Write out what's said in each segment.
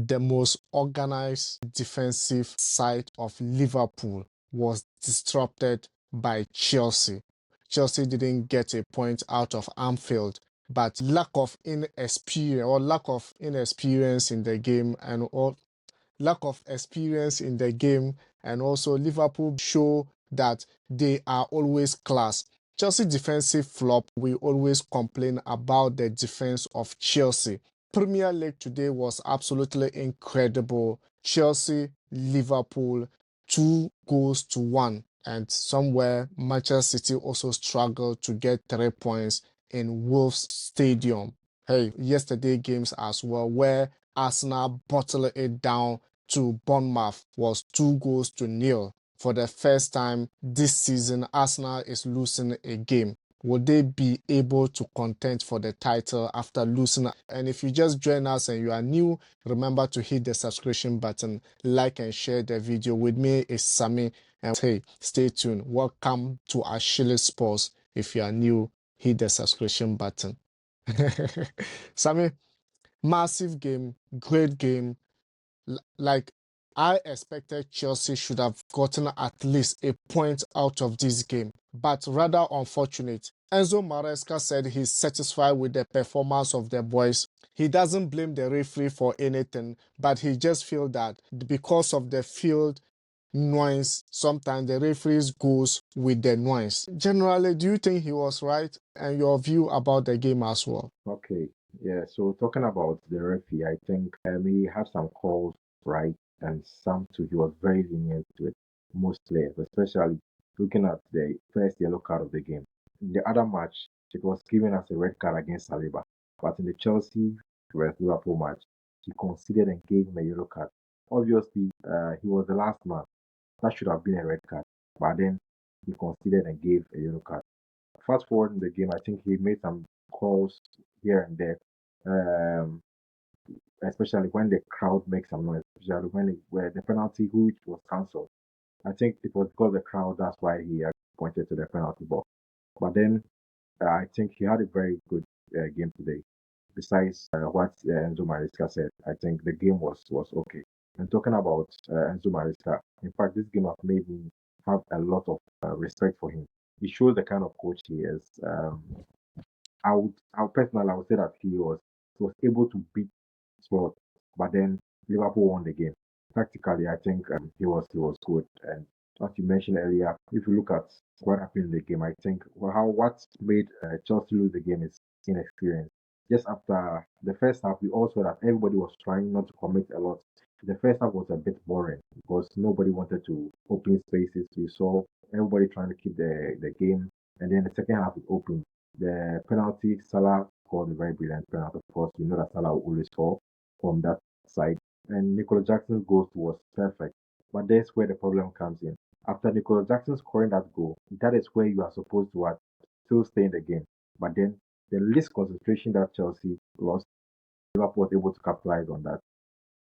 the most organized defensive side of Liverpool was disrupted by Chelsea. Chelsea didn't get a point out of Anfield, but lack of inexperience in the game and also Liverpool show that they are always class. Chelsea defensive flop, we always complain about the defense of Chelsea. Premier League today was absolutely incredible. Chelsea, Liverpool, 2-1. And somewhere Manchester City also struggled to get 3 points in Wolves Stadium. Hey, yesterday games as well, where Arsenal bottled it down to Bournemouth was 2-0. For the first time this season, Arsenal is losing a game. Will they be able to contend for the title after losing? And if you just join us and you are new, remember to hit the subscription button, like and share the video. With me is Sammy, and hey, stay tuned. Welcome to Ashili Sports. If you are new, hit the subscription button. Sammy, massive game, great game. Like, I expected Chelsea should have gotten at least a point out of this game, but rather unfortunate. Enzo Maresca said he's satisfied with the performance of the boys. He doesn't blame the referee for anything, but he just feels that because of the field noise, sometimes the referees goes with the noise. Generally, do you think he was right? And your view about the game as well? Okay, yeah, so talking about the referee, I think he had some calls right and some too. He was very lenient with most players, especially looking at the first yellow card of the game. In the other match, it was given as a red card against Saliba, but in the Chelsea vs Liverpool match, he considered and gave him a yellow card. Obviously, he was the last man. That should have been a red card, but then he considered and gave a yellow card. Fast forward in the game, I think he made some calls here and there, especially when the crowd makes some noise, especially where the penalty which was cancelled. I think it was because of the crowd, that's why he pointed to the penalty box. But then I think he had a very good game today. Besides what Enzo Maresca said, I think the game was okay. And talking about Enzo Maresca, in fact, this game has made me have a lot of respect for him. He shows the kind of coach he is. I would say that he was able to beat Spurs, but then Liverpool won the game. Practically, I think he was good. And as you mentioned earlier, if you look at what happened in the game, I think what made Chelsea lose the game is inexperience. Just after the first half, we also that everybody was trying not to commit a lot. The first half was a bit boring because nobody wanted to open spaces. We saw everybody trying to keep the game, and then the second half was open. The penalty, Salah scored a very brilliant penalty. Of course, you know that Salah will always score from that side. And Nicola Jackson's goal was perfect. But that's where the problem comes in. After Nicola Jackson scoring that goal, that is where you are supposed to still stay in the game. But then the least concentration that Chelsea lost, Liverpool was able to capitalize on that.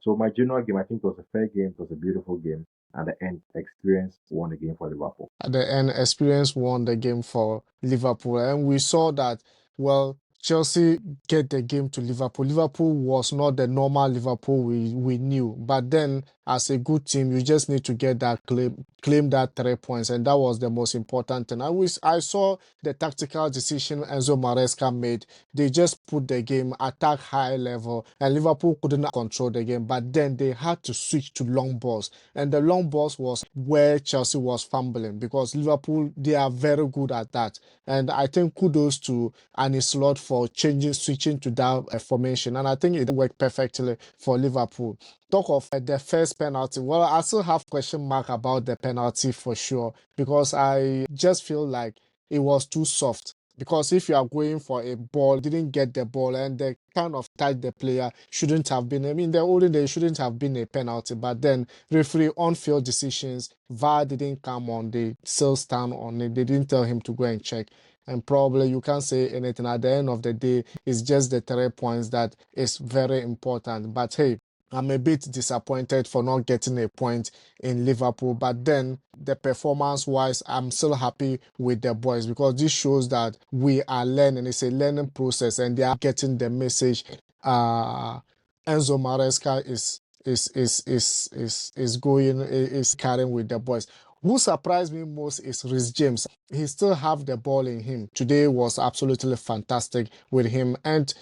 So my general game, I think it was a fair game. It was a beautiful game. At the end, experience won the game for Liverpool. At the end, experience won the game for Liverpool. And we saw that, well, Chelsea get the game to Liverpool. Liverpool was not the normal Liverpool we knew. But then, as a good team, you just need to get that claim that 3 points. And that was the most important thing. I saw the tactical decision Enzo Maresca made. They just put the game, attack high level, and Liverpool couldn't control the game. But then they had to switch to long balls. And the long balls was where Chelsea was fumbling, because Liverpool, they are very good at that. And I think kudos to Arne Slot for switching to that formation. And I think it worked perfectly for Liverpool. Talk of the first penalty. Well, I still have question mark about the penalty for sure, because I just feel like it was too soft. Because if you are going for a ball, didn't get the ball, and the kind of touch the player shouldn't have been. I mean, the olden days shouldn't have been a penalty. But then referee on-field decisions, VAR didn't come on. They still stand on it. They didn't tell him to go and check. And probably you can't say anything. At the end of the day, it's just the 3 points that is very important. But hey, I'm a bit disappointed for not getting a point in Liverpool. But then the performance-wise, I'm still happy with the boys, because this shows that we are learning. It's a learning process and they are getting the message. Enzo Maresca is is going is carrying with the boys. Who surprised me most is Rhys James. He still have the ball in him. Today was absolutely fantastic with him, and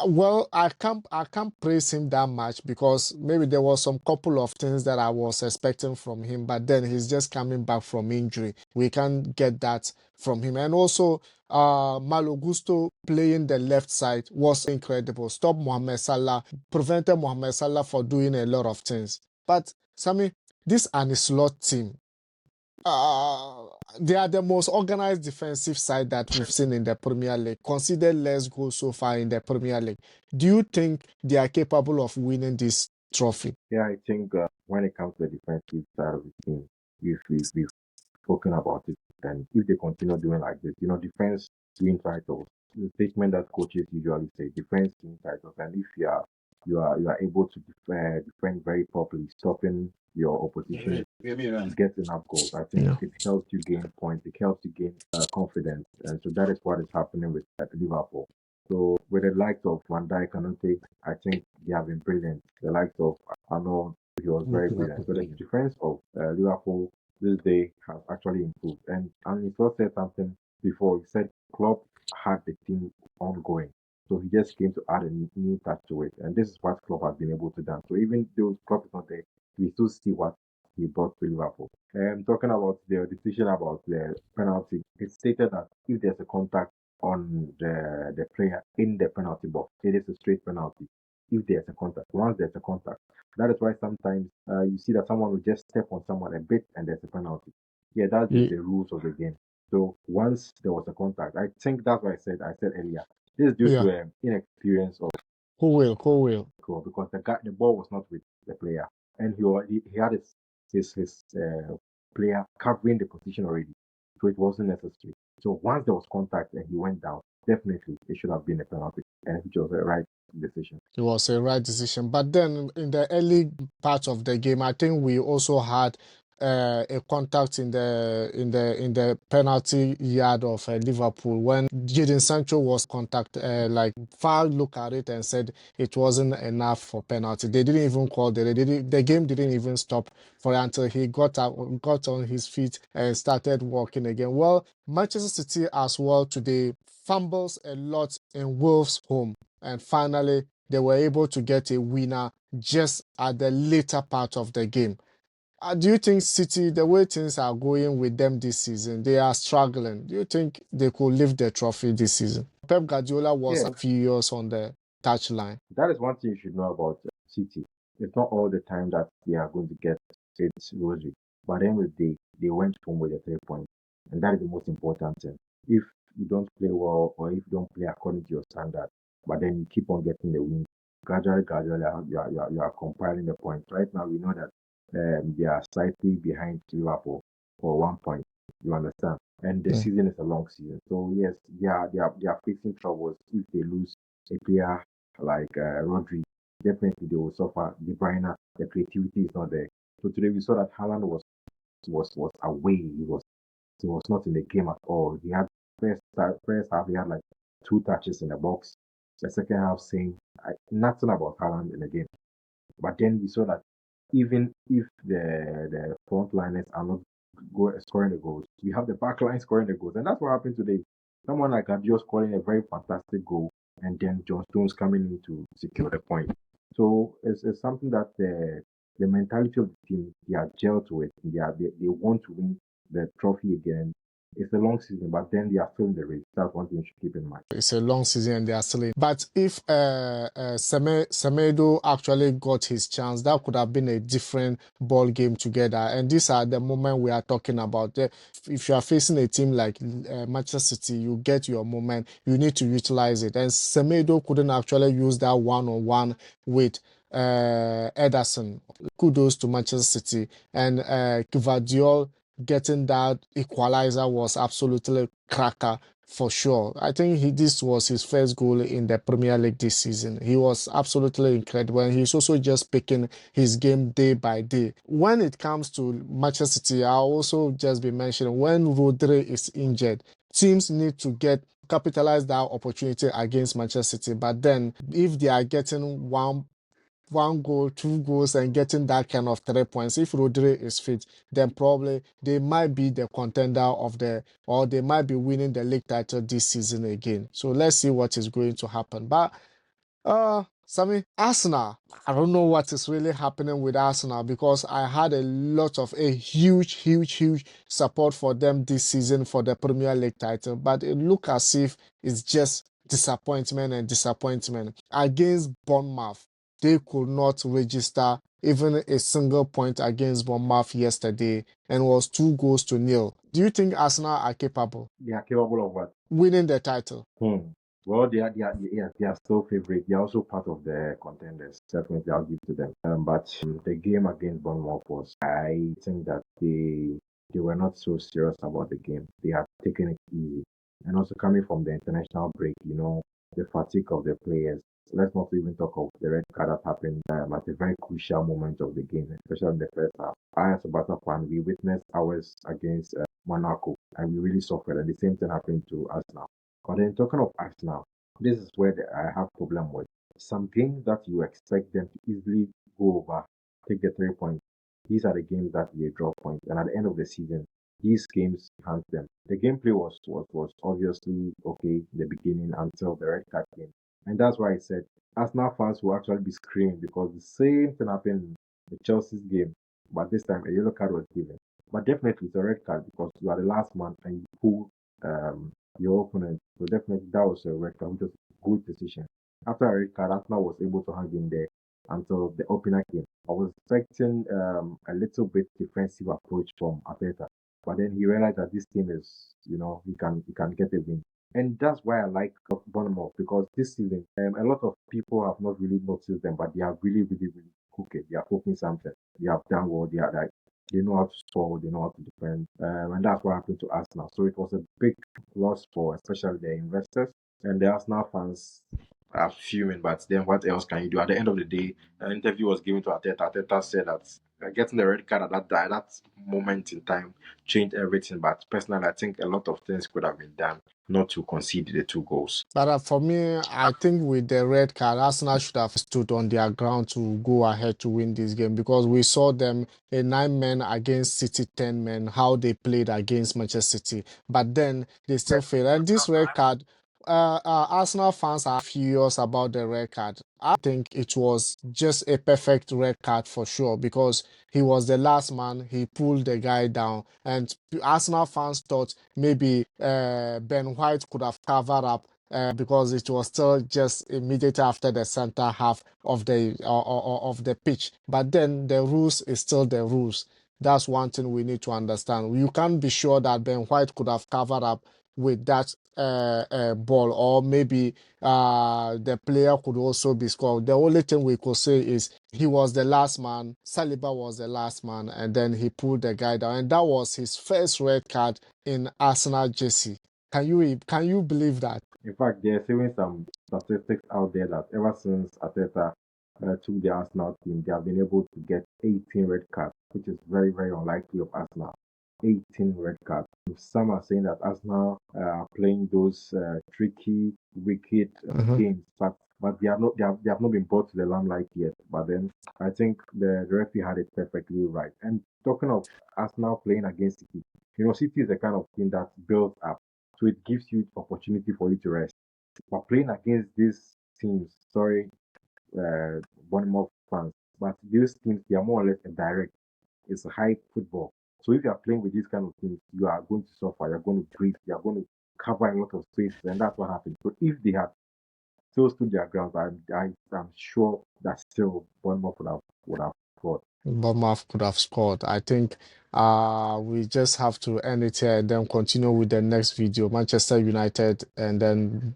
well, I can't praise him that much because maybe there was some couple of things that I was expecting from him, but then he's just coming back from injury. We can't get that from him, and also Malo Gusto playing the left side was incredible. Stop Mohamed Salah, prevented Mohamed Salah for doing a lot of things. But Sammy, this Anislot team, uh, they are the most organized defensive side that we've seen in the Premier League. Consider less goals so far in the Premier League. Do you think they are capable of winning this trophy? Yeah, I think when it comes to the defensive side of the team, we've spoken about it. And if they continue doing like this, defense win titles. The statement that coaches usually say, defense win titles. And if you are able to defend very properly, stopping your opposition to get enough goals, I think Yeah. it helps you gain points. It helps you gain confidence, and so that is what is happening with Liverpool. So with the likes of Van Dijk, Kanute, I think they have been brilliant. The likes of Arnold, he was very brilliant. So the defense of Liverpool this day has actually improved. And he also said something before. He said Klopp had the team ongoing. So he just came to add a new touch to it. And this is what Klopp has been able to do. So even though Klopp is not there, we still see what he brought to Liverpool. Talking about the decision about the penalty, it stated that if there's a contact on the player in the penalty box, it is a straight penalty. If there's a contact, once there's a contact, that is why sometimes you see that someone will just step on someone a bit and there's a penalty. Yeah, that's just the rules of the game. So once there was a contact, I think that's what I said earlier. This is due Yeah. to inexperience of Who will? because the ball was not with the player, and he had his player covering the position already, so it wasn't necessary. So once there was contact and he went down, definitely it should have been a penalty, and it was the right decision. It was a right decision. But then in the early part of the game, I think we also had a contact in the penalty yard of Liverpool when Jadon Sancho was contact like far look at it and said it wasn't enough for penalty. They didn't even call the game didn't even stop for until he got on his feet and started walking again. Well, Manchester City as well today fumbles a lot in Wolves' home. And finally, they were able to get a winner just at the later part of the game. Do you think City, the way things are going with them this season, they are struggling? Do you think they could lift the trophy this season? Pep Guardiola was furious on the touchline. That is one thing you should know about City. It's not all the time that they are going to get its rosary. But at the end of the day, they went home with a 3 points. And that is the most important thing. If you don't play well or if you don't play according to your standard, but then you keep on getting the win, gradually, you are compiling the points. Right now, we know that they are slightly behind Liverpool for 1 point. You understand? And the season is a long season. So, yes, they are facing troubles if they lose a player like Rodri. Definitely, they will suffer. De Bruyne, the creativity is not there. So today we saw that Haaland was away. He was not in the game at all. He had first half he had like 2 touches in the box. The second half saying nothing about Haaland in the game. But then we saw that even if the front liners are not scoring the goals, we have the back line scoring the goals, and that's what happened today. Someone like Adio scoring a very fantastic goal, and then John Stones coming in to secure the point. So it's something that the mentality of the team, they are gelled to it. They want to win the trophy again. It's a long season, but then they are still in the race. That's one thing you should keep in mind. It's a long season and they are still in. But if Semedo actually got his chance, that could have been a different ball game together. And these are the moment we are talking about. If you are facing a team like Manchester City, you get your moment. You need to utilize it. And Semedo couldn't actually use that one-on-one with Ederson. Kudos to Manchester City. And Gvardiol getting that equalizer was absolutely cracker for sure. I think this was his first goal in the Premier League this season. He was absolutely incredible, and he's also just picking his game day by day. When it comes to Manchester City, I'll also just be mentioning when Rodri is injured, teams need to capitalize that opportunity against Manchester City. But then if they are getting one one goal, two goals, and getting that kind of 3 points. If Rodri is fit, then probably they might be the contender of or they might be winning the league title this season again. So let's see what is going to happen. But Sammy, Arsenal. I don't know what is really happening with Arsenal because I had a huge support for them this season for the Premier League title, but it looked as if it's just disappointment and disappointment. Against Bournemouth, they could not register even a single point against Bournemouth yesterday and was 2-0. Do you think Arsenal are capable? They are capable of what? Winning the title. Well, they are still favorite. They are also part of the contenders. Definitely, I'll give to them. But the game against Bournemouth I think that they were not so serious about the game. They have taken it easy, and also coming from the international break, the fatigue of the players. Let's not even talk of the red card that happened at a very crucial moment of the game, especially in the first half. I, as a Barca fan, we witnessed ours against Monaco, and we really suffered. And the same thing happened to us now. But then talking of Arsenal, this is where I have problem with. Some games that you expect them to easily go over, take the 3 points. These are the games that they draw points. And at the end of the season, these games hunt them. The gameplay was obviously okay in the beginning until the red card came. And that's why I said Arsenal fans will actually be screaming because the same thing happened in the Chelsea's game. But this time a yellow card was given. But definitely it's a red card because you are the last man and you pull your opponent. So definitely that was a red card, which was a good decision. After a red card, Arsenal was able to hang in there until the opener came. I was expecting a little bit defensive approach from Arteta, but then he realized that this team is, he can get a win. And that's why I like Bournemouth because this season, a lot of people have not really noticed them, but they are really cooking. They are cooking something. They have done well. They know how to score, they know how to defend, and that's what happened to Arsenal. So it was a big loss for especially the investors and the Arsenal fans are fuming. But then what else can you do? At the end of the day, an interview was given to Arteta. Arteta said that getting the red card at that moment in time changed everything. But personally, I think a lot of things could have been done not to concede the 2 goals. But for me, I think with the red card, Arsenal should have stood on their ground to go ahead to win this game because we saw them a 9 men against City 10 men, how they played against Manchester City. But then they still failed. And this red card, Arsenal fans are furious about the red card. I think it was just a perfect red card for sure because he was the last man. He pulled the guy down, and Arsenal fans thought maybe Ben White could have covered up because it was still just immediately after the center half of the pitch. But then the rules is still the rules. That's one thing we need to understand. You can't be sure that Ben White could have covered up with that ball, or maybe the player could also be scored. The only thing we could say is he was the last man, Saliba was the last man, and then he pulled the guy down, and that was his first red card in Arsenal jersey. Can you believe that? In fact, there are even some statistics out there that ever since Arteta took the Arsenal team, they have been able to get 18 red cards, which is very unlikely of Arsenal. 18 red cards. Some are saying that Arsenal are playing those tricky, wicked games, but they have not been brought to the limelight yet. But then I think the referee had it perfectly right. And talking of Arsenal playing against City, City is the kind of team that builds up, so it gives you opportunity for you to rest. But playing against these teams, sorry, Bournemouth fans, but these teams they are more or less direct. It's high football. So if you are playing with these kind of teams, you are going to suffer. You're going to breathe. You're going to cover a lot of space, and that's what happened. So if they had still stood their ground, I'm sure that still Bournemouth would have scored. Bournemouth could have scored. I think we just have to end it here and then continue with the next video. Manchester United and then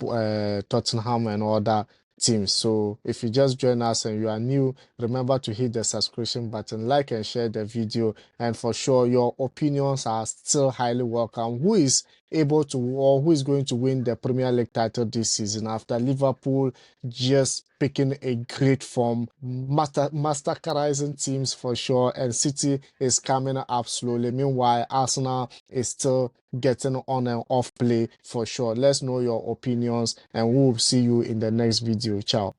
Tottenham and other teams. So if you just join us and you are new, remember to hit the subscription button, like and share the video. And for sure, your opinions are still highly welcome. Who is able to, or who is going to win the Premier League title this season after Liverpool just picking a great form, masterizing teams for sure, and City is coming up slowly. Meanwhile, Arsenal is still getting on and off play for sure. Let's know your opinions, and we'll see you in the next video. Ciao.